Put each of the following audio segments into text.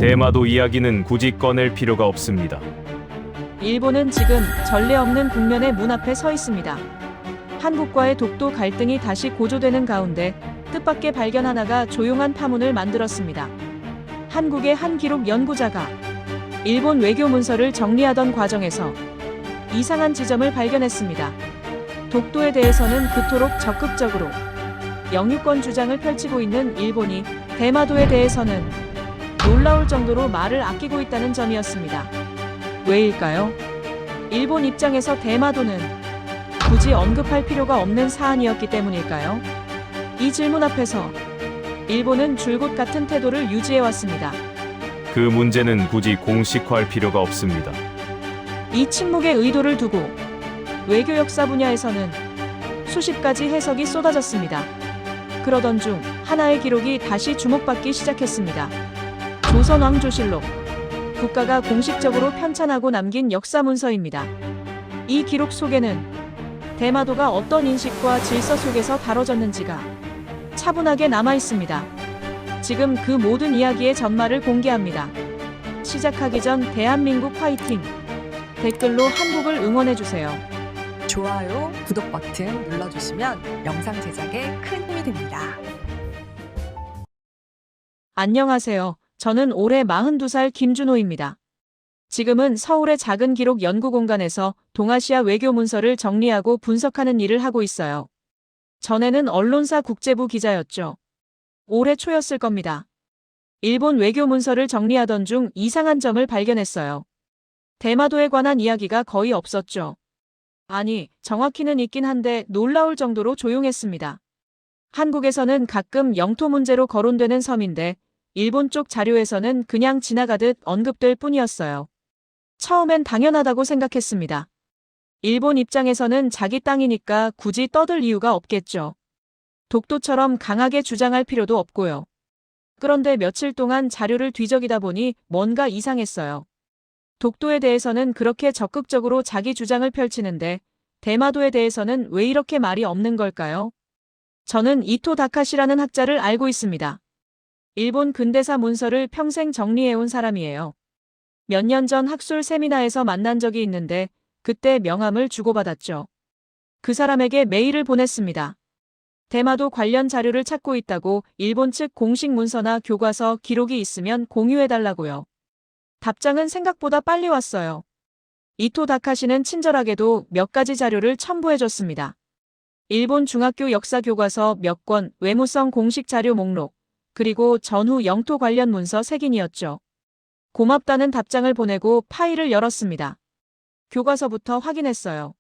대마도 이야기는 굳이 꺼낼 필요가 없습니다. 일본은 지금 전례 없는 국면의 문 앞에 서 있습니다. 한국과의 독도 갈등이 다시 고조되는 가운데 뜻밖의 발견 하나가 조용한 파문을 만들었습니다. 한국의 한 기록 연구자가 일본 외교 문서를 정리하던 과정에서 이상한 지점을 발견했습니다. 독도에 대해서는 그토록 적극적으로 영유권 주장을 펼치고 있는 일본이 대마도에 대해서는 놀라울 정도로 말을 아끼고 있다는 점이었습니다. 왜일까요? 일본 입장에서 대마도는 굳이 언급할 필요가 없는 사안이었기 때문일까요? 이 질문 앞에서 일본은 줄곧 같은 태도를 유지해왔습니다. 그 문제는 굳이 공식화할 필요가 없습니다. 이 침묵의 의도를 두고 외교 역사 분야에서는 수십 가지 해석이 쏟아졌습니다. 그러던 중 하나의 기록이 다시 주목받기 시작했습니다. 조선왕조실록. 국가가 공식적으로 편찬하고 남긴 역사 문서입니다. 이 기록 속에는 대마도가 어떤 인식과 질서 속에서 다뤄졌는지가 차분하게 남아 있습니다. 지금 그 모든 이야기의 전말을 공개합니다. 시작하기 전 대한민국 화이팅! 댓글로 한국을 응원해주세요. 좋아요, 구독 버튼 눌러주시면 영상 제작에 큰 힘이 됩니다. 안녕하세요. 저는 올해 42살 김준호입니다. 지금은 서울의 작은 기록 연구 공간에서 동아시아 외교 문서를 정리하고 분석하는 일을 하고 있어요. 전에는 언론사 국제부 기자였죠. 올해 초였을 겁니다. 일본 외교 문서를 정리하던 중 이상한 점을 발견했어요. 대마도에 관한 이야기가 거의 없었죠. 아니, 정확히는 있긴 한데 놀라울 정도로 조용했습니다. 한국에서는 가끔 영토 문제로 거론되는 섬인데 일본 쪽 자료에서는 그냥 지나가듯 언급될 뿐이었어요. 처음엔 당연하다고 생각했습니다. 일본 입장에서는 자기 땅이니까 굳이 떠들 이유가 없겠죠. 독도처럼 강하게 주장할 필요도 없고요. 그런데 며칠 동안 자료를 뒤적이다 보니 뭔가 이상했어요. 독도에 대해서는 그렇게 적극적으로 자기 주장을 펼치는데 대마도에 대해서는 왜 이렇게 말이 없는 걸까요? 저는 이토 다카시라는 학자를 알고 있습니다. 일본 근대사 문서를 평생 정리해온 사람이에요. 몇 년 전 학술 세미나에서 만난 적이 있는데 그때 명함을 주고받았죠. 그 사람에게 메일을 보냈습니다. 대마도 관련 자료를 찾고 있다고 일본 측 공식 문서나 교과서 기록이 있으면 공유해달라고요. 답장은 생각보다 빨리 왔어요. 이토 다카시는 친절하게도 몇 가지 자료를 첨부해줬습니다. 일본 중학교 역사 교과서 몇 권, 외무성 공식 자료 목록, 그리고 전후 영토 관련 문서 3긴이었죠. 고맙다는 답장을 보내고 파일을 열었습니다. 교과서부터 확인했어요.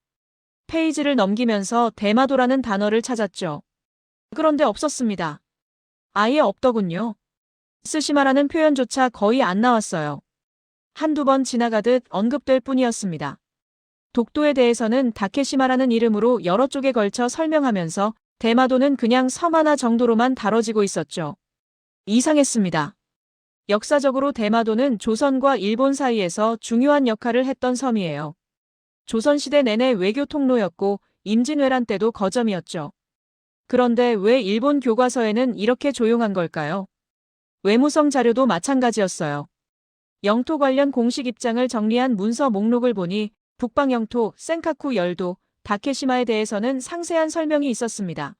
페이지를 넘기면서 대마도라는 단어를 찾았죠. 그런데 없었습니다. 아예 없더군요. 쓰시마라는 표현조차 거의 안 나왔어요. 한두 번 지나가듯 언급될 뿐이었습니다. 독도에 대해서는 다케시마라는 이름으로 여러 쪽에 걸쳐 설명하면서 대마도는 그냥 섬 하나 정도로만 다뤄지고 있었죠. 이상했습니다. 역사적으로 대마도는 조선과 일본 사이에서 중요한 역할을 했던 섬이에요. 조선시대 내내 외교 통로였고 임진왜란 때도 거점이었죠. 그런데 왜 일본 교과서에는 이렇게 조용한 걸까요? 외무성 자료도 마찬가지였어요. 영토 관련 공식 입장을 정리한 문서 목록을 보니 북방영토, 센카쿠 열도, 다케시마에 대해서는 상세한 설명이 있었습니다.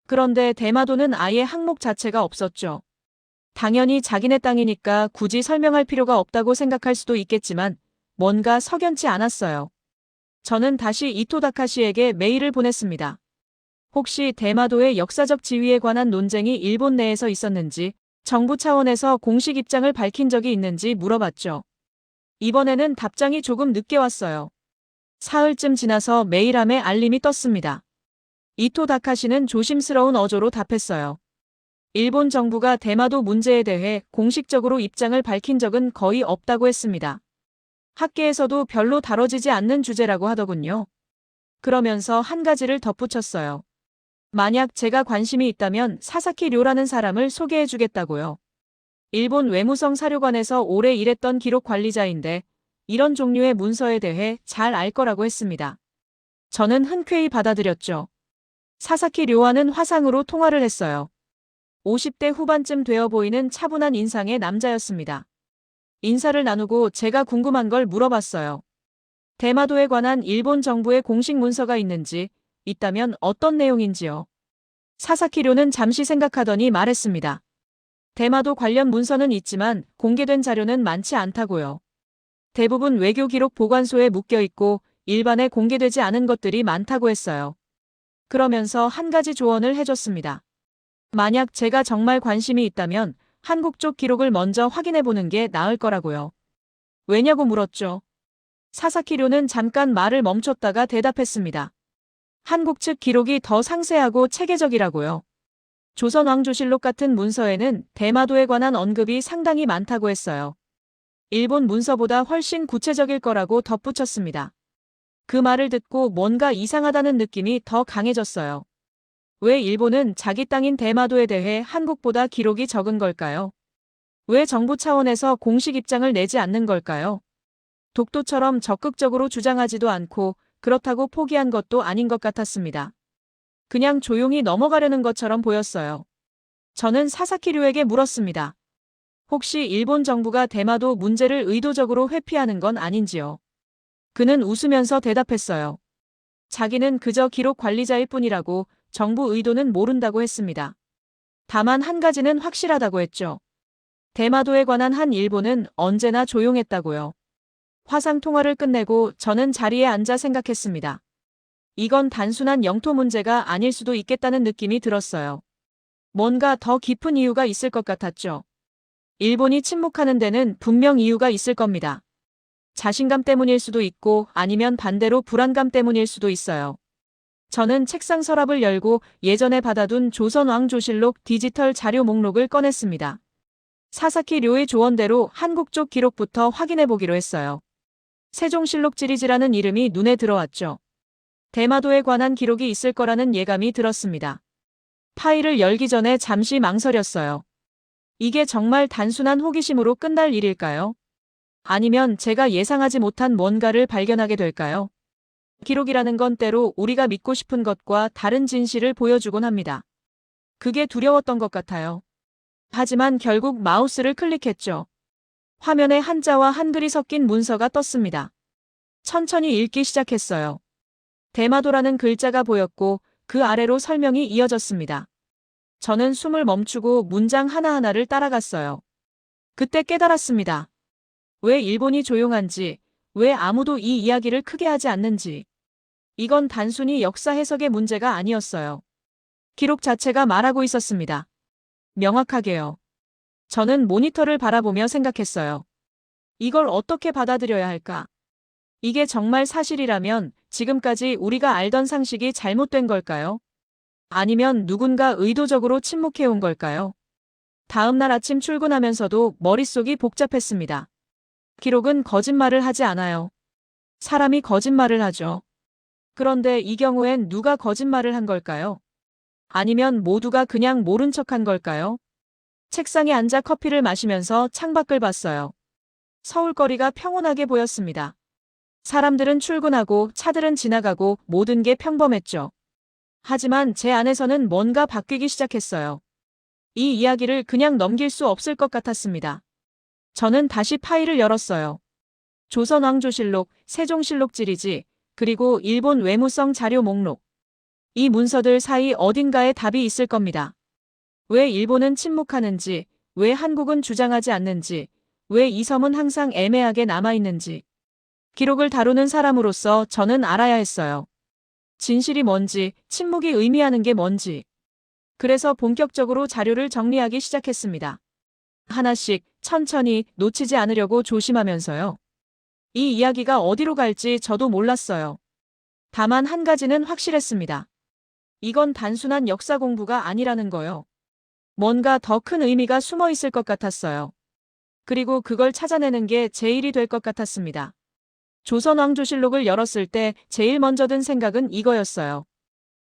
그런데 대마도는 아예 항목 자체가 없었죠. 당연히 자기네 땅이니까 굳이 설명할 필요가 없다고 생각할 수도 있겠지만 뭔가 석연치 않았어요. 저는 다시 이토 다카시에게 메일을 보냈습니다. 혹시 대마도의 역사적 지위에 관한 논쟁이 일본 내에서 있었는지, 정부 차원에서 공식 입장을 밝힌 적이 있는지 물어봤죠. 이번에는 답장이 조금 늦게 왔어요. 사흘쯤 지나서 메일함에 알림이 떴습니다. 이토 다카시는 조심스러운 어조로 답했어요. 일본 정부가 대마도 문제에 대해 공식적으로 입장을 밝힌 적은 거의 없다고 했습니다. 학계에서도 별로 다뤄지지 않는 주제라고 하더군요. 그러면서 한 가지를 덧붙였어요. 만약 제가 관심이 있다면 사사키 료라는 사람을 소개해주겠다고요. 일본 외무성 사료관에서 오래 일했던 기록 관리자인데 이런 종류의 문서에 대해 잘 알 거라고 했습니다. 저는 흔쾌히 받아들였죠. 사사키 료와는 화상으로 통화를 했어요. 50대 후반쯤 되어 보이는 차분한 인상의 남자였습니다. 인사를 나누고 제가 궁금한 걸 물어봤어요. 대마도에 관한 일본 정부의 공식 문서가 있는지, 있다면 어떤 내용인지요. 사사키료는 잠시 생각하더니 말했습니다. 대마도 관련 문서는 있지만 공개된 자료는 많지 않다고요. 대부분 외교 기록 보관소에 묶여 있고 일반에 공개되지 않은 것들이 많다고 했어요. 그러면서 한 가지 조언을 해줬습니다. 만약 제가 정말 관심이 있다면 한국 쪽 기록을 먼저 확인해 보는 게 나을 거라고요. 왜냐고 물었죠. 사사키료는 잠깐 말을 멈췄다가 대답했습니다. 한국 측 기록이 더 상세하고 체계적이라고요. 조선왕조실록 같은 문서에는 대마도에 관한 언급이 상당히 많다고 했어요. 일본 문서보다 훨씬 구체적일 거라고 덧붙였습니다. 그 말을 듣고 뭔가 이상하다는 느낌이 더 강해졌어요. 왜 일본은 자기 땅인 대마도에 대해 한국보다 기록이 적은 걸까요? 왜 정부 차원에서 공식 입장을 내지 않는 걸까요? 독도처럼 적극적으로 주장하지도 않고 그렇다고 포기한 것도 아닌 것 같았습니다. 그냥 조용히 넘어가려는 것처럼 보였어요. 저는 사사키류에게 물었습니다. 혹시 일본 정부가 대마도 문제를 의도적으로 회피하는 건 아닌지요? 그는 웃으면서 대답했어요. 자기는 그저 기록 관리자일 뿐이라고 정부 의도는 모른다고 했습니다. 다만 한 가지는 확실하다고 했죠. 대마도에 관한 한 일본은 언제나 조용했다고요. 화상 통화를 끝내고 저는 자리에 앉아 생각했습니다. 이건 단순한 영토 문제가 아닐 수도 있겠다는 느낌이 들었어요. 뭔가 더 깊은 이유가 있을 것 같았죠. 일본이 침묵하는 데는 분명 이유가 있을 겁니다. 자신감 때문일 수도 있고 아니면 반대로 불안감 때문일 수도 있어요. 저는 책상 서랍을 열고 예전에 받아둔 조선왕조실록 디지털 자료 목록을 꺼냈습니다. 사사키 료의 조언대로 한국 쪽 기록부터 확인해 보기로 했어요. 세종실록 지리지라는 이름이 눈에 들어왔죠. 대마도에 관한 기록이 있을 거라는 예감이 들었습니다. 파일을 열기 전에 잠시 망설였어요. 이게 정말 단순한 호기심으로 끝날 일일까요? 아니면 제가 예상하지 못한 뭔가를 발견하게 될까요? 기록이라는 건 때로 우리가 믿고 싶은 것과 다른 진실을 보여주곤 합니다. 그게 두려웠던 것 같아요. 하지만 결국 마우스를 클릭했죠. 화면에 한자와 한글이 섞인 문서가 떴습니다. 천천히 읽기 시작했어요. 대마도라는 글자가 보였고 그 아래로 설명이 이어졌습니다. 저는 숨을 멈추고 문장 하나하나를 따라갔어요. 그때 깨달았습니다. 왜 일본이 조용한지, 왜 아무도 이 이야기를 크게 하지 않는지. 이건 단순히 역사 해석의 문제가 아니었어요. 기록 자체가 말하고 있었습니다. 명확하게요. 저는 모니터를 바라보며 생각했어요. 이걸 어떻게 받아들여야 할까? 이게 정말 사실이라면 지금까지 우리가 알던 상식이 잘못된 걸까요? 아니면 누군가 의도적으로 침묵해온 걸까요? 다음 날 아침 출근하면서도 머릿속이 복잡했습니다. 기록은 거짓말을 하지 않아요. 사람이 거짓말을 하죠. 그런데 이 경우엔 누가 거짓말을 한 걸까요? 아니면 모두가 그냥 모른 척한 걸까요? 책상에 앉아 커피를 마시면서 창밖을 봤어요. 서울거리가 평온하게 보였습니다. 사람들은 출근하고 차들은 지나가고 모든 게 평범했죠. 하지만 제 안에서는 뭔가 바뀌기 시작했어요. 이 이야기를 그냥 넘길 수 없을 것 같았습니다. 저는 다시 파일을 열었어요. 조선왕조실록, 세종실록 지리지, 그리고 일본 외무성 자료 목록. 이 문서들 사이 어딘가에 답이 있을 겁니다. 왜 일본은 침묵하는지, 왜 한국은 주장하지 않는지, 왜 이 섬은 항상 애매하게 남아있는지. 기록을 다루는 사람으로서 저는 알아야 했어요. 진실이 뭔지, 침묵이 의미하는 게 뭔지. 그래서 본격적으로 자료를 정리하기 시작했습니다. 하나씩 천천히 놓치지 않으려고 조심하면서요. 이 이야기가 어디로 갈지 저도 몰랐어요. 다만 한 가지는 확실했습니다. 이건 단순한 역사 공부가 아니라는 거요. 뭔가 더 큰 의미가 숨어 있을 것 같았어요. 그리고 그걸 찾아내는 게 제 일이 될 것 같았습니다. 조선왕조실록을 열었을 때 제일 먼저 든 생각은 이거였어요.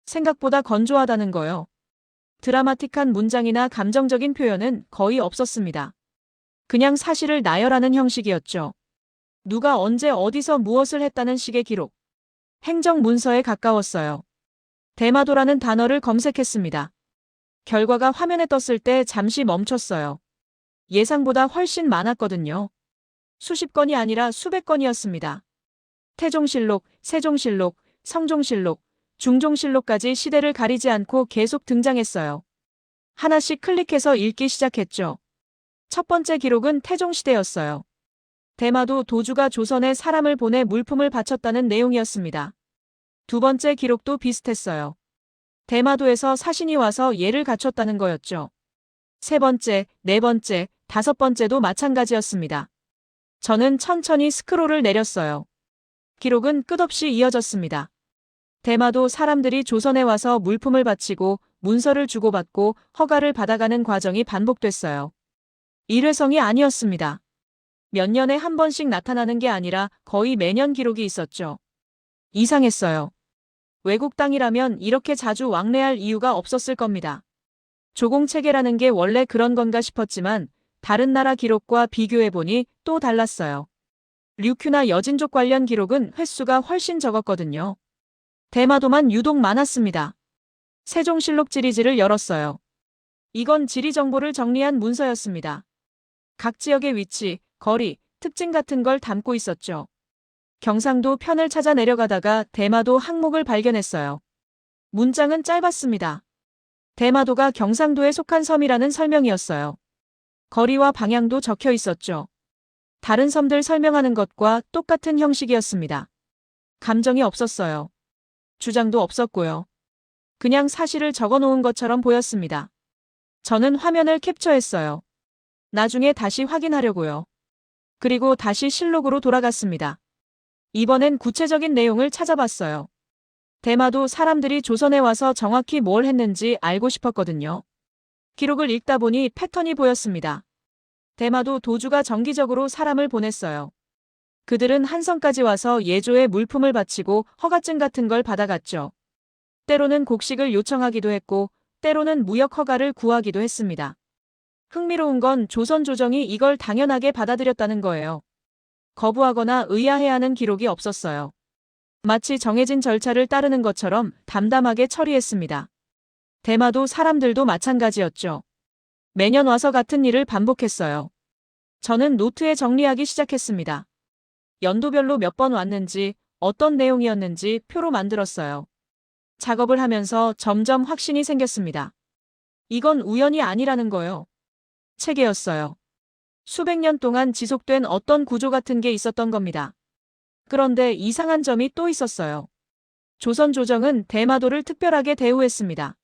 생각보다 건조하다는 거요. 드라마틱한 문장이나 감정적인 표현은 거의 없었습니다. 그냥 사실을 나열하는 형식이었죠. 누가 언제 어디서 무엇을 했다는 식의 기록. 행정문서에 가까웠어요. 대마도라는 단어를 검색했습니다. 결과가 화면에 떴을 때 잠시 멈췄어요. 예상보다 훨씬 많았거든요. 수십 건이 아니라 수백 건이었습니다. 태종실록, 세종실록, 성종실록, 중종실록까지 시대를 가리지 않고 계속 등장했어요. 하나씩 클릭해서 읽기 시작했죠. 첫 번째 기록은 태종시대였어요. 대마도 도주가 조선에 사람을 보내 물품을 바쳤다는 내용이었습니다. 두 번째 기록도 비슷했어요. 대마도에서 사신이 와서 예를 갖췄다는 거였죠. 세 번째, 네 번째, 다섯 번째도 마찬가지였습니다. 저는 천천히 스크롤을 내렸어요. 기록은 끝없이 이어졌습니다. 대마도 사람들이 조선에 와서 물품을 바치고 문서를 주고받고 허가를 받아가는 과정이 반복됐어요. 일회성이 아니었습니다. 몇 년에 한 번씩 나타나는 게 아니라 거의 매년 기록이 있었죠. 이상했어요. 외국 땅이라면 이렇게 자주 왕래할 이유가 없었을 겁니다. 조공체계라는 게 원래 그런 건가 싶었지만 다른 나라 기록과 비교해보니 또 달랐어요. 류큐나 여진족 관련 기록은 횟수가 훨씬 적었거든요. 대마도만 유독 많았습니다. 세종실록 지리지를 열었어요. 이건 지리 정보를 정리한 문서였습니다. 각 지역의 위치, 거리, 특징 같은 걸 담고 있었죠. 경상도 편을 찾아 내려가다가 대마도 항목을 발견했어요. 문장은 짧았습니다. 대마도가 경상도에 속한 섬이라는 설명이었어요. 거리와 방향도 적혀 있었죠. 다른 섬들 설명하는 것과 똑같은 형식이었습니다. 감정이 없었어요. 주장도 없었고요. 그냥 사실을 적어 놓은 것처럼 보였습니다. 저는 화면을 캡처했어요. 나중에 다시 확인하려고요. 그리고 다시 실록으로 돌아갔습니다. 이번엔 구체적인 내용을 찾아봤어요. 대마도 사람들이 조선에 와서 정확히 뭘 했는지 알고 싶었거든요. 기록을 읽다 보니 패턴이 보였습니다. 대마도 도주가 정기적으로 사람을 보냈어요. 그들은 한성까지 와서 예조에 물품을 바치고 허가증 같은 걸 받아갔죠. 때로는 곡식을 요청하기도 했고 때로는 무역 허가를 구하기도 했습니다. 흥미로운 건 조선 조정이 이걸 당연하게 받아들였다는 거예요. 거부하거나 의아해하는 기록이 없었어요. 마치 정해진 절차를 따르는 것처럼 담담하게 처리했습니다. 대마도 사람들도 마찬가지였죠. 매년 와서 같은 일을 반복했어요. 저는 노트에 정리하기 시작했습니다. 연도별로 몇 번 왔는지, 어떤 내용이었는지 표로 만들었어요. 작업을 하면서 점점 확신이 생겼습니다. 이건 우연이 아니라는 거요. 체계였어요. 수백 년 동안 지속된 어떤 구조 같은 게 있었던 겁니다. 그런데 이상한 점이 또 있었어요. 조선 조정은 대마도를 특별하게 대우했습니다.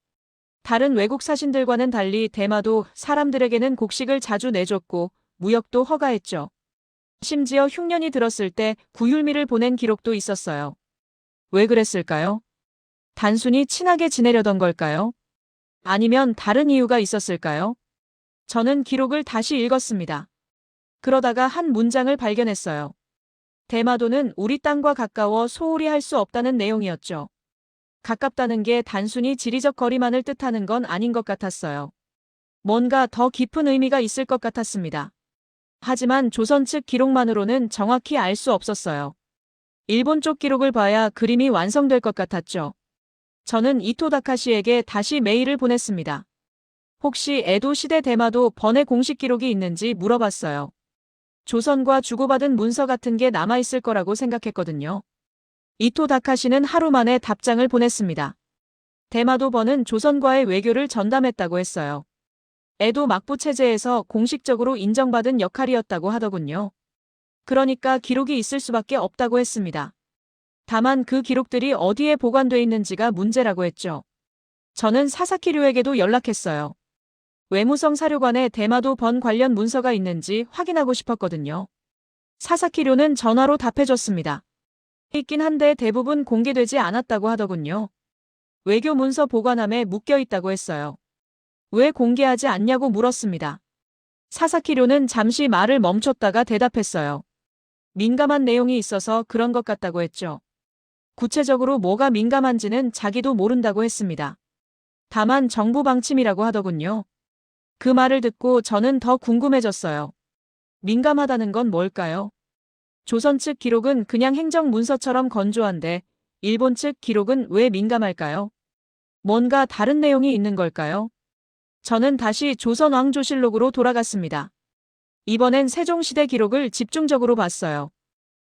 다른 외국 사신들과는 달리 대마도 사람들에게는 곡식을 자주 내줬고 무역도 허가했죠. 심지어 흉년이 들었을 때 구휼미를 보낸 기록도 있었어요. 왜 그랬을까요? 단순히 친하게 지내려던 걸까요? 아니면 다른 이유가 있었을까요? 저는 기록을 다시 읽었습니다. 그러다가 한 문장을 발견했어요. 대마도는 우리 땅과 가까워 소홀히 할 수 없다는 내용이었죠. 가깝다는 게 단순히 지리적 거리만을 뜻하는 건 아닌 것 같았어요. 뭔가 더 깊은 의미가 있을 것 같았습니다. 하지만 조선 측 기록만으로는 정확히 알 수 없었어요. 일본 쪽 기록을 봐야 그림이 완성될 것 같았죠. 저는 이토 다카시에게 다시 메일을 보냈습니다. 혹시 에도 시대 대마도 번외 공식 기록이 있는지 물어봤어요. 조선과 주고받은 문서 같은 게 남아있을 거라고 생각했거든요. 이토 다카시는 하루 만에 답장을 보냈습니다. 대마도 번은 조선과의 외교를 전담했다고 했어요. 에도 막부 체제에서 공식적으로 인정받은 역할이었다고 하더군요. 그러니까 기록이 있을 수밖에 없다고 했습니다. 다만 그 기록들이 어디에 보관돼 있는지가 문제라고 했죠. 저는 사사키류에게도 연락했어요. 외무성 사료관에 대마도 번 관련 문서가 있는지 확인하고 싶었거든요. 사사키류는 전화로 답해줬습니다. 있긴 한데 대부분 공개되지 않았다고 하더군요. 외교 문서 보관함에 묶여 있다고 했어요. 왜 공개하지 않냐고 물었습니다. 사사키류는 잠시 말을 멈췄다가 대답했어요. 민감한 내용이 있어서 그런 것 같다고 했죠. 구체적으로 뭐가 민감한지는 자기도 모른다고 했습니다. 다만 정부 방침이라고 하더군요. 그 말을 듣고 저는 더 궁금해졌어요. 민감하다는 건 뭘까요? 조선 측 기록은 그냥 행정 문서처럼 건조한데 일본 측 기록은 왜 민감할까요? 뭔가 다른 내용이 있는 걸까요? 저는 다시 조선 왕조실록으로 돌아갔습니다. 이번엔 세종시대 기록을 집중적으로 봤어요.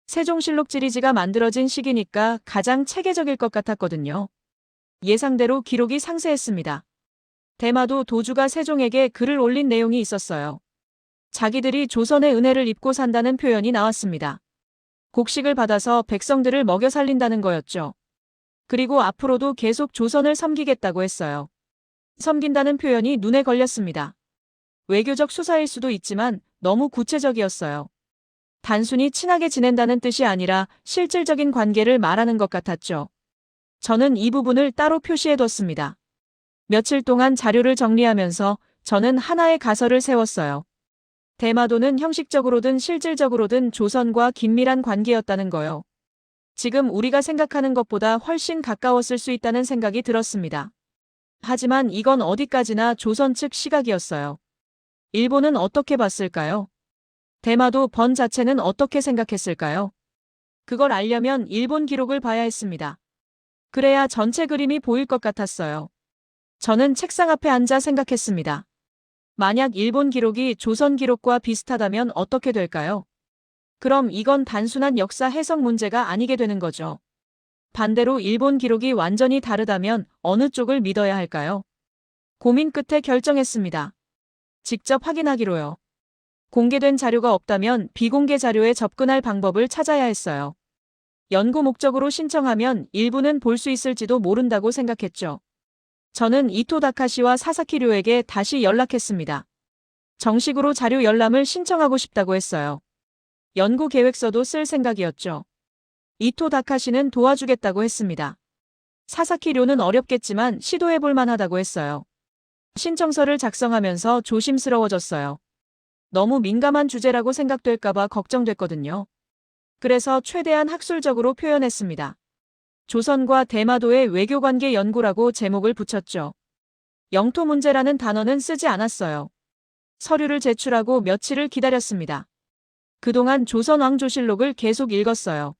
세종실록 시리즈가 만들어진 시기니까 가장 체계적일 것 같았거든요. 예상대로 기록이 상세했습니다. 대마도 도주가 세종에게 글을 올린 내용이 있었어요. 자기들이 조선의 은혜를 입고 산다는 표현이 나왔습니다. 곡식을 받아서 백성들을 먹여 살린다는 거였죠. 그리고 앞으로도 계속 조선을 섬기겠다고 했어요. 섬긴다는 표현이 눈에 걸렸습니다. 외교적 수사일 수도 있지만 너무 구체적이었어요. 단순히 친하게 지낸다는 뜻이 아니라 실질적인 관계를 말하는 것 같았죠. 저는 이 부분을 따로 표시해뒀습니다. 며칠 동안 자료를 정리하면서 저는 하나의 가설을 세웠어요. 대마도는 형식적으로든 실질적으로든 조선과 긴밀한 관계였다는 거요. 지금 우리가 생각하는 것보다 훨씬 가까웠을 수 있다는 생각이 들었습니다. 하지만 이건 어디까지나 조선 측 시각이었어요. 일본은 어떻게 봤을까요? 대마도 번 자체는 어떻게 생각했을까요? 그걸 알려면 일본 기록을 봐야 했습니다. 그래야 전체 그림이 보일 것 같았어요. 저는 책상 앞에 앉아 생각했습니다. 만약 일본 기록이 조선 기록과 비슷하다면 어떻게 될까요? 그럼 이건 단순한 역사 해석 문제가 아니게 되는 거죠. 반대로 일본 기록이 완전히 다르다면 어느 쪽을 믿어야 할까요? 고민 끝에 결정했습니다. 직접 확인하기로요. 공개된 자료가 없다면 비공개 자료에 접근할 방법을 찾아야 했어요. 연구 목적으로 신청하면 일부는 볼 수 있을지도 모른다고 생각했죠. 저는 이토 다카시와 사사키 료에게 다시 연락했습니다. 정식으로 자료 열람을 신청하고 싶다고 했어요. 연구 계획서도 쓸 생각이었죠. 이토 다카시는 도와주겠다고 했습니다. 사사키 료는 어렵겠지만 시도해볼 만하다고 했어요. 신청서를 작성하면서 조심스러워졌어요. 너무 민감한 주제라고 생각될까봐 걱정됐거든요. 그래서 최대한 학술적으로 표현했습니다. 조선과 대마도의 외교관계 연구라고 제목을 붙였죠. 영토 문제라는 단어는 쓰지 않았어요. 서류를 제출하고 며칠을 기다렸습니다. 그동안 조선 왕조실록을 계속 읽었어요.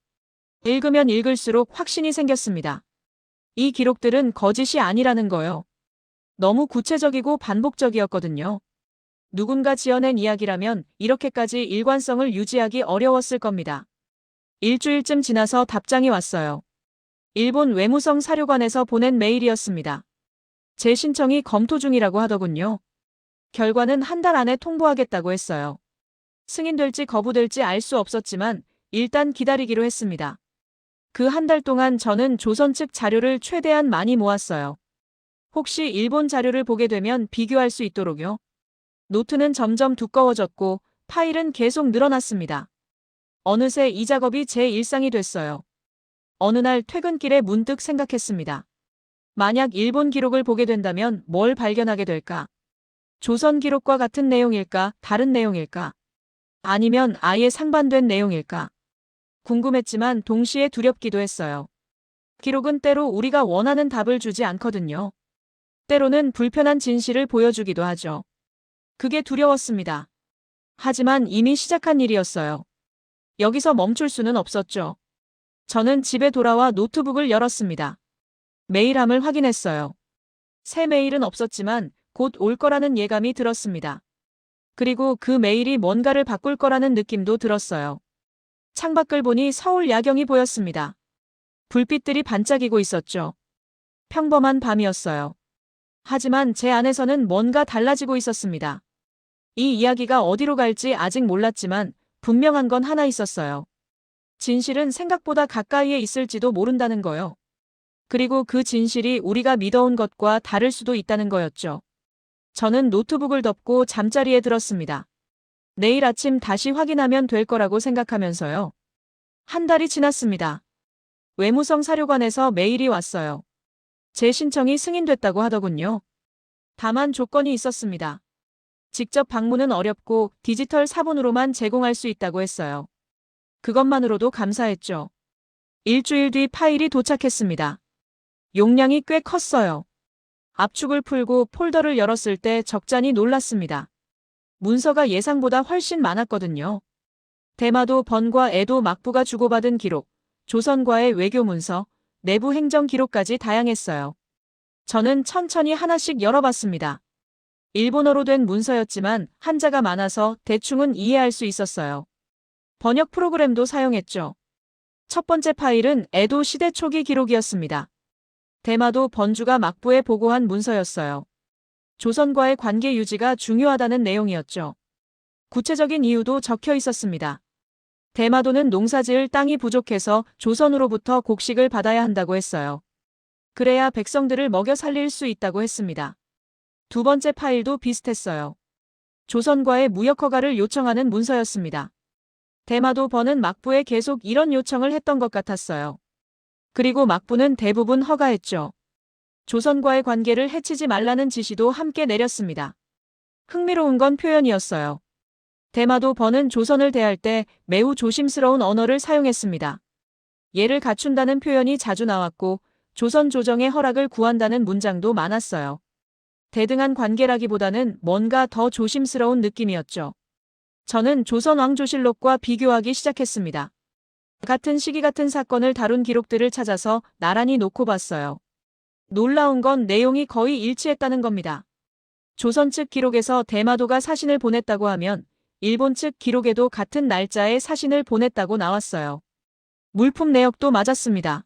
읽으면 읽을수록 확신이 생겼습니다. 이 기록들은 거짓이 아니라는 거요. 너무 구체적이고 반복적이었거든요. 누군가 지어낸 이야기라면 이렇게까지 일관성을 유지하기 어려웠을 겁니다. 일주일쯤 지나서 답장이 왔어요. 일본 외무성 사료관에서 보낸 메일이었습니다. 제 신청이 검토 중이라고 하더군요. 결과는 한 달 안에 통보하겠다고 했어요. 승인될지 거부될지 알 수 없었지만 일단 기다리기로 했습니다. 그 한 달 동안 저는 조선 측 자료를 최대한 많이 모았어요. 혹시 일본 자료를 보게 되면 비교할 수 있도록요. 노트는 점점 두꺼워졌고 파일은 계속 늘어났습니다. 어느새 이 작업이 제 일상이 됐어요. 어느 날 퇴근길에 문득 생각했습니다. 만약 일본 기록을 보게 된다면 뭘 발견하게 될까? 조선 기록과 같은 내용일까? 다른 내용일까? 아니면 아예 상반된 내용일까? 궁금했지만 동시에 두렵기도 했어요. 기록은 때로 우리가 원하는 답을 주지 않거든요. 때로는 불편한 진실을 보여주기도 하죠. 그게 두려웠습니다. 하지만 이미 시작한 일이었어요. 여기서 멈출 수는 없었죠. 저는 집에 돌아와 노트북을 열었습니다. 메일함을 확인했어요. 새 메일은 없었지만 곧 올 거라는 예감이 들었습니다. 그리고 그 메일이 뭔가를 바꿀 거라는 느낌도 들었어요. 창밖을 보니 서울 야경이 보였습니다. 불빛들이 반짝이고 있었죠. 평범한 밤이었어요. 하지만 제 안에서는 뭔가 달라지고 있었습니다. 이 이야기가 어디로 갈지 아직 몰랐지만 분명한 건 하나 있었어요. 진실은 생각보다 가까이에 있을지도 모른다는 거요. 그리고 그 진실이 우리가 믿어온 것과 다를 수도 있다는 거였죠. 저는 노트북을 덮고 잠자리에 들었습니다. 내일 아침 다시 확인하면 될 거라고 생각하면서요. 한 달이 지났습니다. 외무성 사료관에서 메일이 왔어요. 제 신청이 승인됐다고 하더군요. 다만 조건이 있었습니다. 직접 방문은 어렵고 디지털 사본으로만 제공할 수 있다고 했어요. 그것만으로도 감사했죠. 일주일 뒤 파일이 도착했습니다. 용량이 꽤 컸어요. 압축을 풀고 폴더를 열었을 때 적잖이 놀랐습니다. 문서가 예상보다 훨씬 많았거든요. 대마도 번과 에도 막부가 주고받은 기록, 조선과의 외교 문서, 내부 행정 기록까지 다양했어요. 저는 천천히 하나씩 열어봤습니다. 일본어로 된 문서였지만 한자가 많아서 대충은 이해할 수 있었어요. 번역 프로그램도 사용했죠. 첫 번째 파일은 에도 시대 초기 기록이었습니다. 대마도 번주가 막부에 보고한 문서였어요. 조선과의 관계 유지가 중요하다는 내용이었죠. 구체적인 이유도 적혀 있었습니다. 대마도는 농사지을 땅이 부족해서 조선으로부터 곡식을 받아야 한다고 했어요. 그래야 백성들을 먹여 살릴 수 있다고 했습니다. 두 번째 파일도 비슷했어요. 조선과의 무역 허가를 요청하는 문서였습니다. 대마도 번은 막부에 계속 이런 요청을 했던 것 같았어요. 그리고 막부는 대부분 허가했죠. 조선과의 관계를 해치지 말라는 지시도 함께 내렸습니다. 흥미로운 건 표현이었어요. 대마도 번은 조선을 대할 때 매우 조심스러운 언어를 사용했습니다. 예를 갖춘다는 표현이 자주 나왔고 조선 조정의 허락을 구한다는 문장도 많았어요. 대등한 관계라기보다는 뭔가 더 조심스러운 느낌이었죠. 저는 조선 왕조실록과 비교하기 시작했습니다. 같은 시기 같은 사건을 다룬 기록들을 찾아서 나란히 놓고 봤어요. 놀라운 건 내용이 거의 일치했다는 겁니다. 조선 측 기록에서 대마도가 사신을 보냈다고 하면 일본 측 기록에도 같은 날짜에 사신을 보냈다고 나왔어요. 물품 내역도 맞았습니다.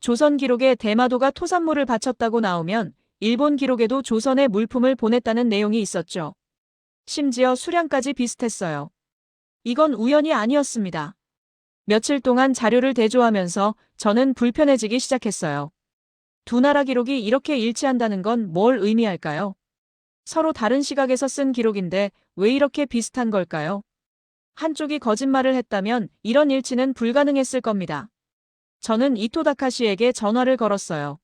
조선 기록에 대마도가 토산물을 바쳤다고 나오면 일본 기록에도 조선에 물품을 보냈다는 내용이 있었죠. 심지어 수량까지 비슷했어요. 이건 우연이 아니었습니다. 며칠 동안 자료를 대조하면서 저는 불편해지기 시작했어요. 두 나라 기록이 이렇게 일치한다는 건 뭘 의미할까요? 서로 다른 시각에서 쓴 기록인데 왜 이렇게 비슷한 걸까요? 한쪽이 거짓말을 했다면 이런 일치는 불가능했을 겁니다. 저는 이토 다카시에게 전화를 걸었어요.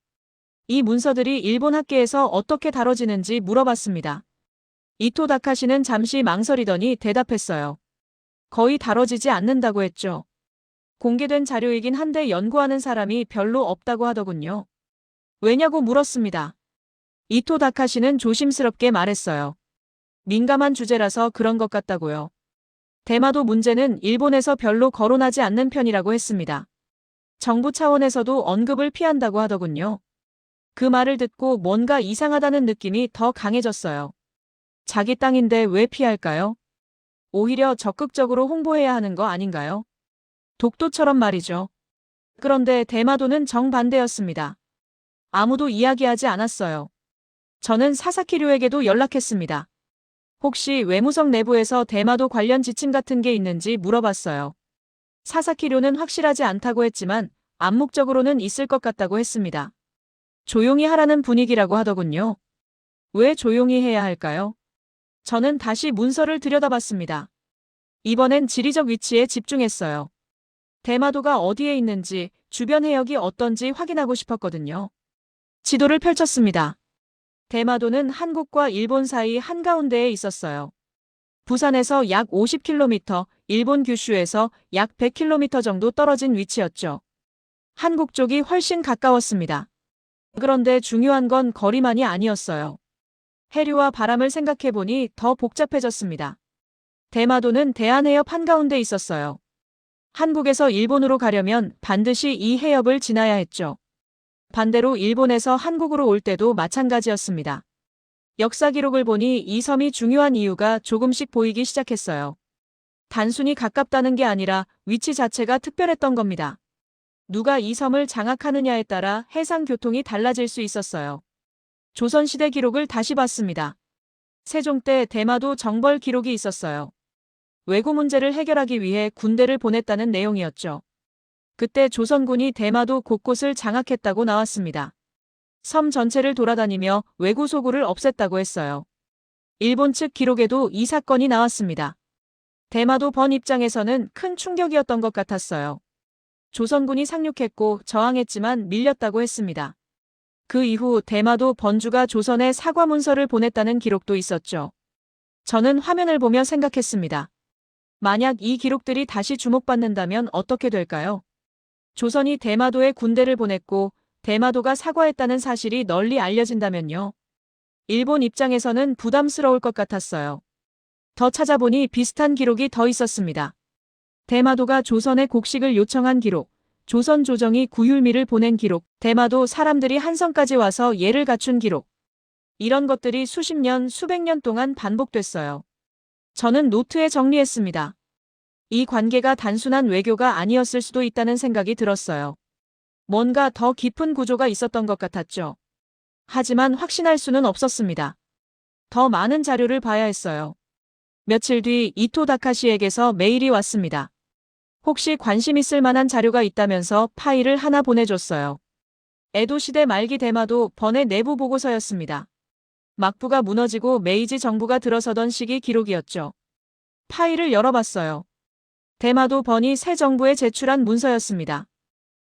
이 문서들이 일본 학계에서 어떻게 다뤄지는지 물어봤습니다. 이토 다카시는 잠시 망설이더니 대답했어요. 거의 다뤄지지 않는다고 했죠. 공개된 자료이긴 한데 연구하는 사람이 별로 없다고 하더군요. 왜냐고 물었습니다. 이토 다카시는 조심스럽게 말했어요. 민감한 주제라서 그런 것 같다고요. 대마도 문제는 일본에서 별로 거론하지 않는 편이라고 했습니다. 정부 차원에서도 언급을 피한다고 하더군요. 그 말을 듣고 뭔가 이상하다는 느낌이 더 강해졌어요. 자기 땅인데 왜 피할까요? 오히려 적극적으로 홍보해야 하는 거 아닌가요? 독도처럼 말이죠. 그런데 대마도는 정반대였습니다. 아무도 이야기하지 않았어요. 저는 사사키료에게도 연락했습니다. 혹시 외무성 내부에서 대마도 관련 지침 같은 게 있는지 물어봤어요. 사사키료는 확실하지 않다고 했지만 암묵적으로는 있을 것 같다고 했습니다. 조용히 하라는 분위기라고 하더군요. 왜 조용히 해야 할까요? 저는 다시 문서를 들여다봤습니다. 이번엔 지리적 위치에 집중했어요. 대마도가 어디에 있는지, 주변 해역이 어떤지 확인하고 싶었거든요. 지도를 펼쳤습니다. 대마도는 한국과 일본 사이 한가운데에 있었어요. 부산에서 약 50km, 일본 규슈에서 약 100km 정도 떨어진 위치였죠. 한국 쪽이 훨씬 가까웠습니다. 그런데 중요한 건 거리만이 아니었어요. 해류와 바람을 생각해보니 더 복잡해졌습니다. 대마도는 대한해협 한가운데 있었어요. 한국에서 일본으로 가려면 반드시 이 해협을 지나야 했죠. 반대로 일본에서 한국으로 올 때도 마찬가지였습니다. 역사 기록을 보니 이 섬이 중요한 이유가 조금씩 보이기 시작했어요. 단순히 가깝다는 게 아니라 위치 자체가 특별했던 겁니다. 누가 이 섬을 장악하느냐에 따라 해상 교통이 달라질 수 있었어요. 조선시대 기록을 다시 봤습니다. 세종 때 대마도 정벌 기록이 있었어요. 왜구 문제를 해결하기 위해 군대를 보냈다는 내용이었죠. 그때 조선군이 대마도 곳곳을 장악했다고 나왔습니다. 섬 전체를 돌아다니며 왜구 소굴을 없앴다고 했어요. 일본 측 기록에도 이 사건이 나왔습니다. 대마도 번 입장에서는 큰 충격이었던 것 같았어요. 조선군이 상륙했고 저항했지만 밀렸다고 했습니다. 그 이후 대마도 번주가 조선에 사과 문서를 보냈다는 기록도 있었죠. 저는 화면을 보며 생각했습니다. 만약 이 기록들이 다시 주목받는다면 어떻게 될까요? 조선이 대마도에 군대를 보냈고 대마도가 사과했다는 사실이 널리 알려진다면요. 일본 입장에서는 부담스러울 것 같았어요. 더 찾아보니 비슷한 기록이 더 있었습니다. 대마도가 조선에 곡식을 요청한 기록, 조선 조정이 구휼미를 보낸 기록, 대마도 사람들이 한성까지 와서 예를 갖춘 기록. 이런 것들이 수십 년, 수백 년 동안 반복됐어요. 저는 노트에 정리했습니다. 이 관계가 단순한 외교가 아니었을 수도 있다는 생각이 들었어요. 뭔가 더 깊은 구조가 있었던 것 같았죠. 하지만 확신할 수는 없었습니다. 더 많은 자료를 봐야 했어요. 며칠 뒤 이토 다카시에게서 메일이 왔습니다. 혹시 관심 있을 만한 자료가 있다면서 파일을 하나 보내줬어요. 에도 시대 말기 대마도 번의 내부 보고서였습니다. 막부가 무너지고 메이지 정부가 들어서던 시기 기록이었죠. 파일을 열어봤어요. 대마도 번이 새 정부에 제출한 문서였습니다.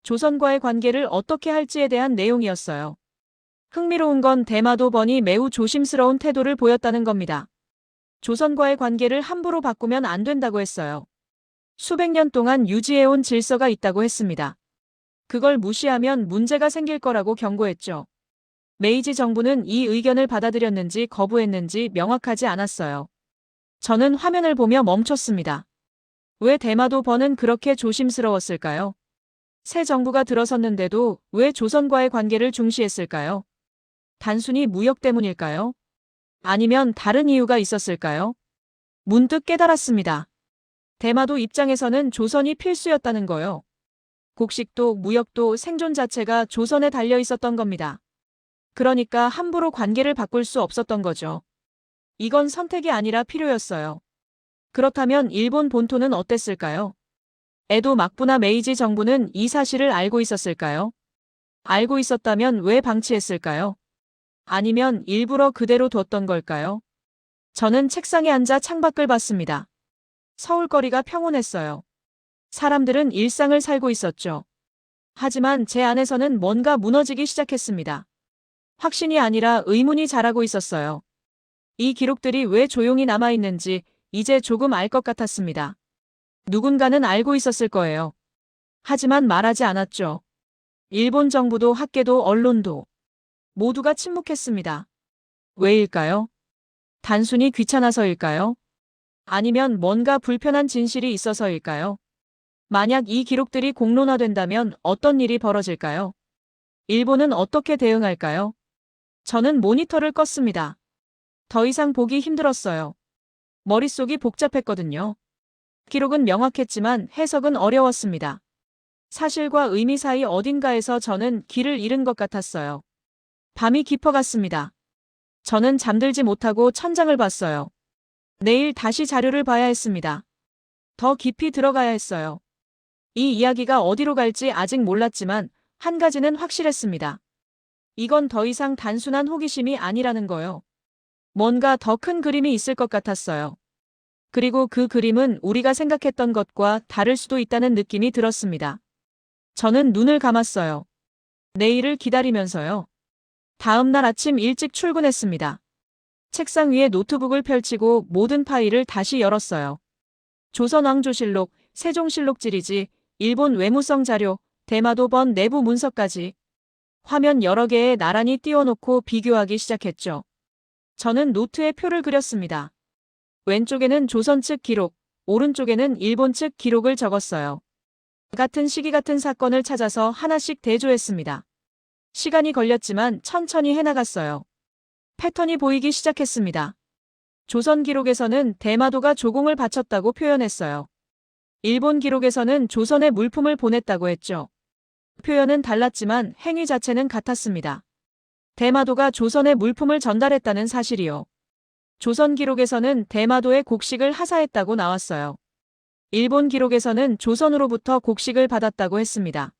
조선과의 관계를 어떻게 할지에 대한 내용이었어요. 흥미로운 건 대마도 번이 매우 조심스러운 태도를 보였다는 겁니다. 조선과의 관계를 함부로 바꾸면 안 된다고 했어요. 수백 년 동안 유지해온 질서가 있다고 했습니다. 그걸 무시하면 문제가 생길 거라고 경고했죠. 메이지 정부는 이 의견을 받아들였는지 거부했는지 명확하지 않았어요. 저는 화면을 보며 멈췄습니다. 왜 대마도 번은 그렇게 조심스러웠을까요? 새 정부가 들어섰는데도 왜 조선과의 관계를 중시했을까요? 단순히 무역 때문일까요? 아니면 다른 이유가 있었을까요? 문득 깨달았습니다. 대마도 입장에서는 조선이 필수였다는 거요. 곡식도 무역도 생존 자체가 조선에 달려 있었던 겁니다. 그러니까 함부로 관계를 바꿀 수 없었던 거죠. 이건 선택이 아니라 필요였어요. 그렇다면 일본 본토는 어땠을까요? 에도 막부나 메이지 정부는 이 사실을 알고 있었을까요? 알고 있었다면 왜 방치했을까요? 아니면 일부러 그대로 뒀던 걸까요? 저는 책상에 앉아 창밖을 봤습니다. 서울거리가 평온했어요. 사람들은 일상을 살고 있었죠. 하지만 제 안에서는 뭔가 무너지기 시작했습니다. 확신이 아니라 의문이 자라고 있었어요. 이 기록들이 왜 조용히 남아있는지 이제 조금 알 것 같았습니다. 누군가는 알고 있었을 거예요. 하지만 말하지 않았죠. 일본 정부도 학계도 언론도 모두가 침묵했습니다. 왜일까요? 단순히 귀찮아서일까요? 아니면 뭔가 불편한 진실이 있어서일까요? 만약 이 기록들이 공론화된다면 어떤 일이 벌어질까요? 일본은 어떻게 대응할까요? 저는 모니터를 껐습니다. 더 이상 보기 힘들었어요. 머릿속이 복잡했거든요. 기록은 명확했지만 해석은 어려웠습니다. 사실과 의미 사이 어딘가에서 저는 길을 잃은 것 같았어요. 밤이 깊어갔습니다. 저는 잠들지 못하고 천장을 봤어요. 내일 다시 자료를 봐야 했습니다. 더 깊이 들어가야 했어요. 이 이야기가 어디로 갈지 아직 몰랐지만 한 가지는 확실했습니다. 이건 더 이상 단순한 호기심이 아니라는 거요. 뭔가 더 큰 그림이 있을 것 같았어요. 그리고 그 그림은 우리가 생각했던 것과 다를 수도 있다는 느낌이 들었습니다. 저는 눈을 감았어요. 내일을 기다리면서요. 다음 날 아침 일찍 출근했습니다. 책상 위에 노트북을 펼치고 모든 파일을 다시 열었어요. 조선왕조실록, 세종실록 지리지, 일본 외무성 자료, 대마도 번 내부 문서까지 화면 여러 개에 나란히 띄워놓고 비교하기 시작했죠. 저는 노트에 표를 그렸습니다. 왼쪽에는 조선 측 기록, 오른쪽에는 일본 측 기록을 적었어요. 같은 시기 같은 사건을 찾아서 하나씩 대조했습니다. 시간이 걸렸지만 천천히 해나갔어요. 패턴이 보이기 시작했습니다. 조선 기록에서는 대마도가 조공을 바쳤다고 표현했어요. 일본 기록에서는 조선에 물품을 보냈다고 했죠. 표현은 달랐지만 행위 자체는 같았습니다. 대마도가 조선에 물품을 전달했다는 사실이요. 조선 기록에서는 대마도에 곡식을 하사했다고 나왔어요. 일본 기록에서는 조선으로부터 곡식을 받았다고 했습니다.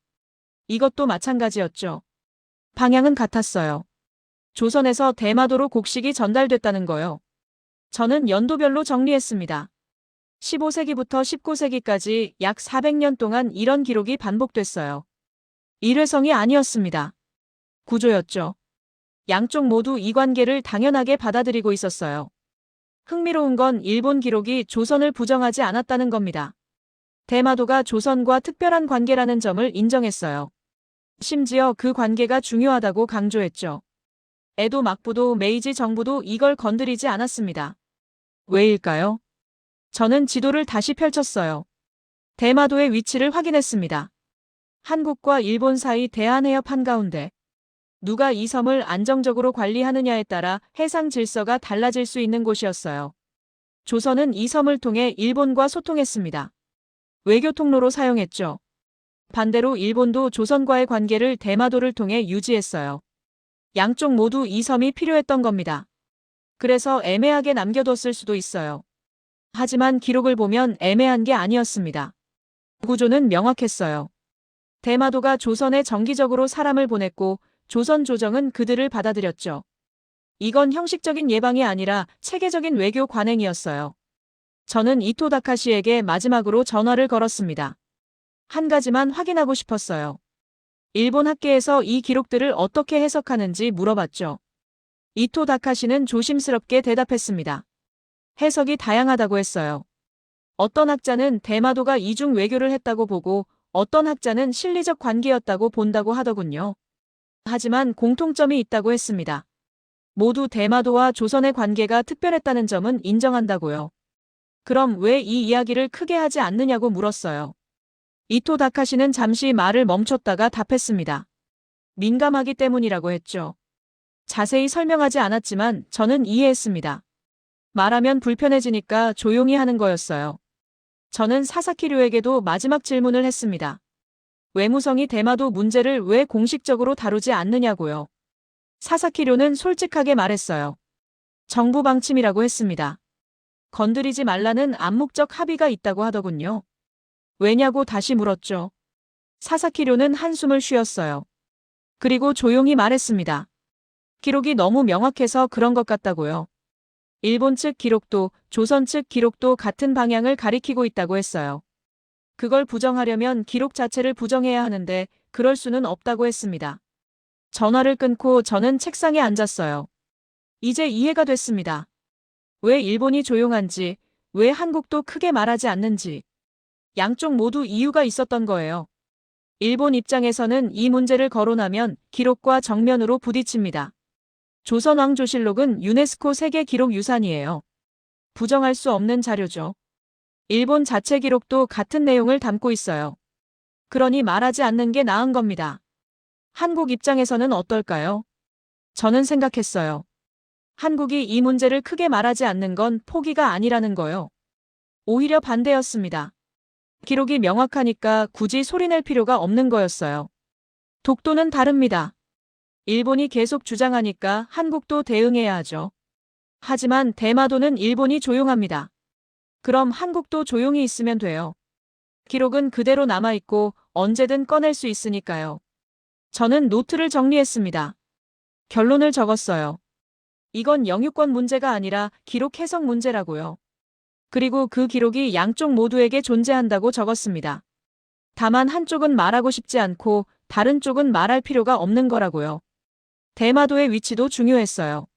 이것도 마찬가지였죠. 방향은 같았어요. 조선에서 대마도로 곡식이 전달됐다는 거요. 저는 연도별로 정리했습니다. 15세기부터 19세기까지 약 400년 동안 이런 기록이 반복됐어요. 일회성이 아니었습니다. 구조였죠. 양쪽 모두 이 관계를 당연하게 받아들이고 있었어요. 흥미로운 건 일본 기록이 조선을 부정하지 않았다는 겁니다. 대마도가 조선과 특별한 관계라는 점을 인정했어요. 심지어 그 관계가 중요하다고 강조했죠. 에도 막부도 메이지 정부도 이걸 건드리지 않았습니다. 왜일까요? 저는 지도를 다시 펼쳤어요. 대마도의 위치를 확인했습니다. 한국과 일본 사이 대한해협 한가운데 누가 이 섬을 안정적으로 관리하느냐에 따라 해상 질서가 달라질 수 있는 곳이었어요. 조선은 이 섬을 통해 일본과 소통했습니다. 외교 통로로 사용했죠. 반대로 일본도 조선과의 관계를 대마도를 통해 유지했어요. 양쪽 모두 이 섬이 필요했던 겁니다. 그래서 애매하게 남겨뒀을 수도 있어요. 하지만 기록을 보면 애매한 게 아니었습니다. 구조는 명확했어요. 대마도가 조선에 정기적으로 사람을 보냈고 조선 조정은 그들을 받아들였죠. 이건 형식적인 예방이 아니라 체계적인 외교 관행이었어요. 저는 이토 다카시에게 마지막으로 전화를 걸었습니다. 한 가지만 확인하고 싶었어요. 일본 학계에서 이 기록들을 어떻게 해석하는지 물어봤죠. 이토 다카시는 조심스럽게 대답했습니다. 해석이 다양하다고 했어요. 어떤 학자는 대마도가 이중 외교를 했다고 보고 어떤 학자는 실리적 관계였다고 본다고 하더군요. 하지만 공통점이 있다고 했습니다. 모두 대마도와 조선의 관계가 특별했다는 점은 인정한다고요. 그럼 왜 이 이야기를 크게 하지 않느냐고 물었어요. 이토 다카시는 잠시 말을 멈췄다가 답했습니다. 민감하기 때문이라고 했죠. 자세히 설명하지 않았지만 저는 이해했습니다. 말하면 불편해지니까 조용히 하는 거였어요. 저는 사사키류에게도 마지막 질문을 했습니다. 외무성이 대마도 문제를 왜 공식적으로 다루지 않느냐고요. 사사키류는 솔직하게 말했어요. 정부 방침이라고 했습니다. 건드리지 말라는 암묵적 합의가 있다고 하더군요. 왜냐고 다시 물었죠. 사사키류는 한숨을 쉬었어요. 그리고 조용히 말했습니다. 기록이 너무 명확해서 그런 것 같다고요. 일본 측 기록도 조선 측 기록도 같은 방향을 가리키고 있다고 했어요. 그걸 부정하려면 기록 자체를 부정해야 하는데 그럴 수는 없다고 했습니다. 전화를 끊고 저는 책상에 앉았어요. 이제 이해가 됐습니다. 왜 일본이 조용한지, 왜 한국도 크게 말하지 않는지. 양쪽 모두 이유가 있었던 거예요. 일본 입장에서는 이 문제를 거론하면 기록과 정면으로 부딪힙니다. 조선왕조실록은 유네스코 세계기록유산이에요. 부정할 수 없는 자료죠. 일본 자체 기록도 같은 내용을 담고 있어요. 그러니 말하지 않는 게 나은 겁니다. 한국 입장에서는 어떨까요? 저는 생각했어요. 한국이 이 문제를 크게 말하지 않는 건 포기가 아니라는 거요. 오히려 반대였습니다. 기록이 명확하니까 굳이 소리낼 필요가 없는 거였어요. 독도는 다릅니다. 일본이 계속 주장하니까 한국도 대응해야 하죠. 하지만 대마도는 일본이 조용합니다. 그럼 한국도 조용히 있으면 돼요. 기록은 그대로 남아있고 언제든 꺼낼 수 있으니까요. 저는 노트를 정리했습니다. 결론을 적었어요. 이건 영유권 문제가 아니라 기록 해석 문제라고요. 그리고 그 기록이 양쪽 모두에게 존재한다고 적었습니다. 다만 한쪽은 말하고 싶지 않고 다른 쪽은 말할 필요가 없는 거라고요. 대마도의 위치도 중요했어요.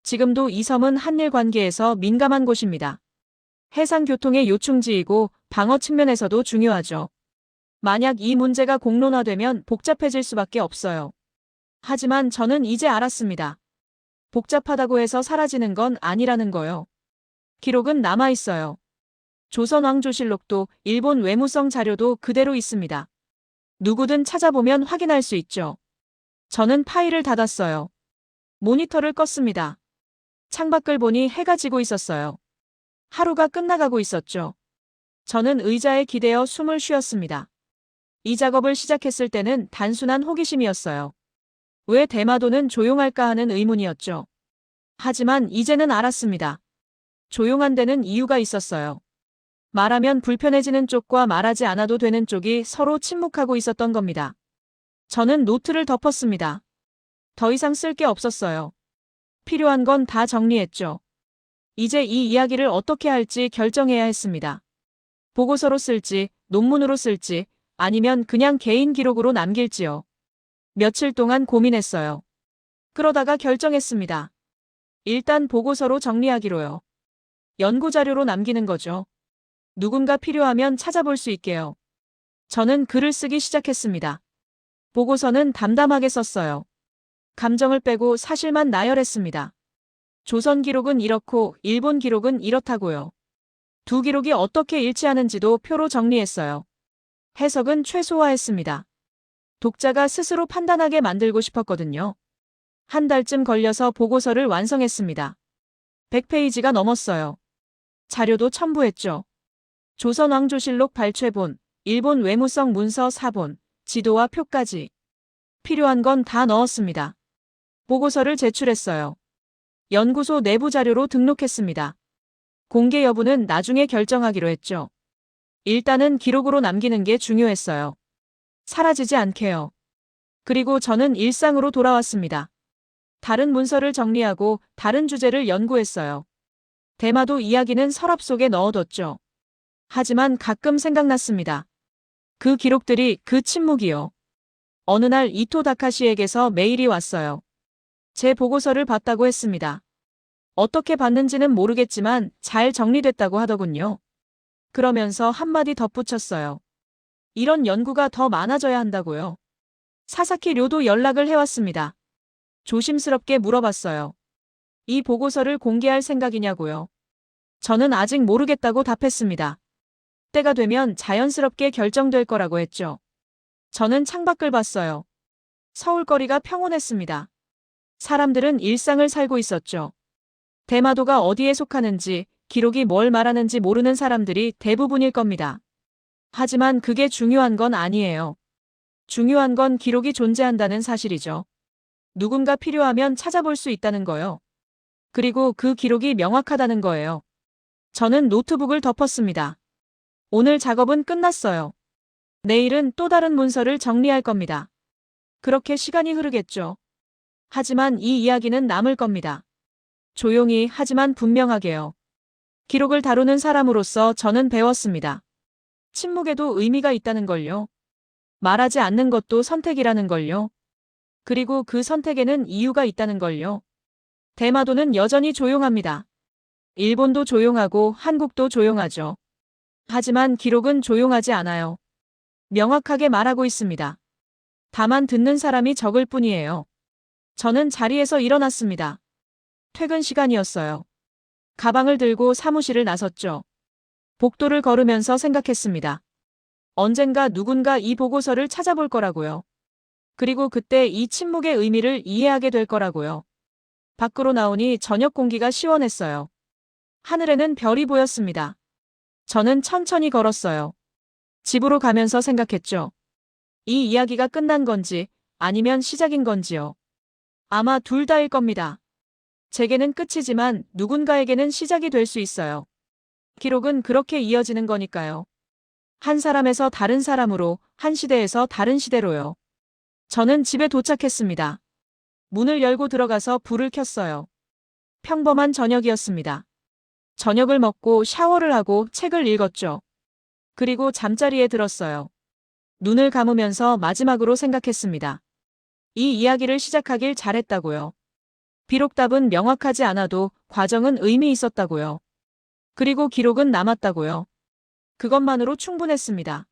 지금도 이 섬은 한일 관계에서 민감한 곳입니다. 해상 교통의 요충지이고 방어 측면에서도 중요하죠. 만약 이 문제가 공론화되면 복잡해질 수밖에 없어요. 하지만 저는 이제 알았습니다. 복잡하다고 해서 사라지는 건 아니라는 거요. 기록은 남아있어요. 조선왕조실록도 일본 외무성 자료도 그대로 있습니다. 누구든 찾아보면 확인할 수 있죠. 저는 파일을 닫았어요. 모니터를 껐습니다. 창밖을 보니 해가 지고 있었어요. 하루가 끝나가고 있었죠. 저는 의자에 기대어 숨을 쉬었습니다. 이 작업을 시작했을 때는 단순한 호기심이었어요. 왜 대마도는 조용할까 하는 의문이었죠. 하지만 이제는 알았습니다. 조용한 데는 이유가 있었어요. 말하면 불편해지는 쪽과 말하지 않아도 되는 쪽이 서로 침묵하고 있었던 겁니다. 저는 노트를 덮었습니다. 더 이상 쓸 게 없었어요. 필요한 건 다 정리했죠. 이제 이 이야기를 어떻게 할지 결정해야 했습니다. 보고서로 쓸지, 논문으로 쓸지, 아니면 그냥 개인 기록으로 남길지요. 며칠 동안 고민했어요. 그러다가 결정했습니다. 일단 보고서로 정리하기로요. 연구자료로 남기는 거죠. 누군가 필요하면 찾아볼 수 있게요. 저는 글을 쓰기 시작했습니다. 보고서는 담담하게 썼어요. 감정을 빼고 사실만 나열했습니다. 조선 기록은 이렇고 일본 기록은 이렇다고요. 두 기록이 어떻게 일치하는지도 표로 정리했어요. 해석은 최소화했습니다. 독자가 스스로 판단하게 만들고 싶었거든요. 한 달쯤 걸려서 보고서를 완성했습니다. 100페이지가 넘었어요. 자료도 첨부했죠. 조선왕조실록 발췌본, 일본 외무성 문서 4본, 지도와 표까지. 필요한 건 다 넣었습니다. 보고서를 제출했어요. 연구소 내부 자료로 등록했습니다. 공개 여부는 나중에 결정하기로 했죠. 일단은 기록으로 남기는 게 중요했어요. 사라지지 않게요. 그리고 저는 일상으로 돌아왔습니다. 다른 문서를 정리하고 다른 주제를 연구했어요. 대마도 이야기는 서랍 속에 넣어뒀죠. 하지만 가끔 생각났습니다. 그 기록들이, 그 침묵이요. 어느 날 이토 다카시에게서 메일이 왔어요. 제 보고서를 봤다고 했습니다. 어떻게 봤는지는 모르겠지만 잘 정리됐다고 하더군요. 그러면서 한마디 덧붙였어요. 이런 연구가 더 많아져야 한다고요. 사사키 료도 연락을 해왔습니다. 조심스럽게 물어봤어요. 이 보고서를 공개할 생각이냐고요. 저는 아직 모르겠다고 답했습니다. 때가 되면 자연스럽게 결정될 거라고 했죠. 저는 창밖을 봤어요. 서울거리가 평온했습니다. 사람들은 일상을 살고 있었죠. 대마도가 어디에 속하는지, 기록이 뭘 말하는지 모르는 사람들이 대부분일 겁니다. 하지만 그게 중요한 건 아니에요. 중요한 건 기록이 존재한다는 사실이죠. 누군가 필요하면 찾아볼 수 있다는 거요. 그리고 그 기록이 명확하다는 거예요. 저는 노트북을 덮었습니다. 오늘 작업은 끝났어요. 내일은 또 다른 문서를 정리할 겁니다. 그렇게 시간이 흐르겠죠. 하지만 이 이야기는 남을 겁니다. 조용히 하지만 분명하게요. 기록을 다루는 사람으로서 저는 배웠습니다. 침묵에도 의미가 있다는 걸요. 말하지 않는 것도 선택이라는 걸요. 그리고 그 선택에는 이유가 있다는 걸요. 대마도는 여전히 조용합니다. 일본도 조용하고 한국도 조용하죠. 하지만 기록은 조용하지 않아요. 명확하게 말하고 있습니다. 다만 듣는 사람이 적을 뿐이에요. 저는 자리에서 일어났습니다. 퇴근 시간이었어요. 가방을 들고 사무실을 나섰죠. 복도를 걸으면서 생각했습니다. 언젠가 누군가 이 보고서를 찾아볼 거라고요. 그리고 그때 이 침묵의 의미를 이해하게 될 거라고요. 밖으로 나오니 저녁 공기가 시원했어요. 하늘에는 별이 보였습니다. 저는 천천히 걸었어요. 집으로 가면서 생각했죠. 이 이야기가 끝난 건지 아니면 시작인 건지요. 아마 둘 다일 겁니다. 제게는 끝이지만 누군가에게는 시작이 될 수 있어요. 기록은 그렇게 이어지는 거니까요. 한 사람에서 다른 사람으로, 한 시대에서 다른 시대로요. 저는 집에 도착했습니다. 문을 열고 들어가서 불을 켰어요. 평범한 저녁이었습니다. 저녁을 먹고 샤워를 하고 책을 읽었죠. 그리고 잠자리에 들었어요. 눈을 감으면서 마지막으로 생각했습니다. 이 이야기를 시작하길 잘했다고요. 비록 답은 명확하지 않아도 과정은 의미 있었다고요. 그리고 기록은 남았다고요. 그것만으로 충분했습니다.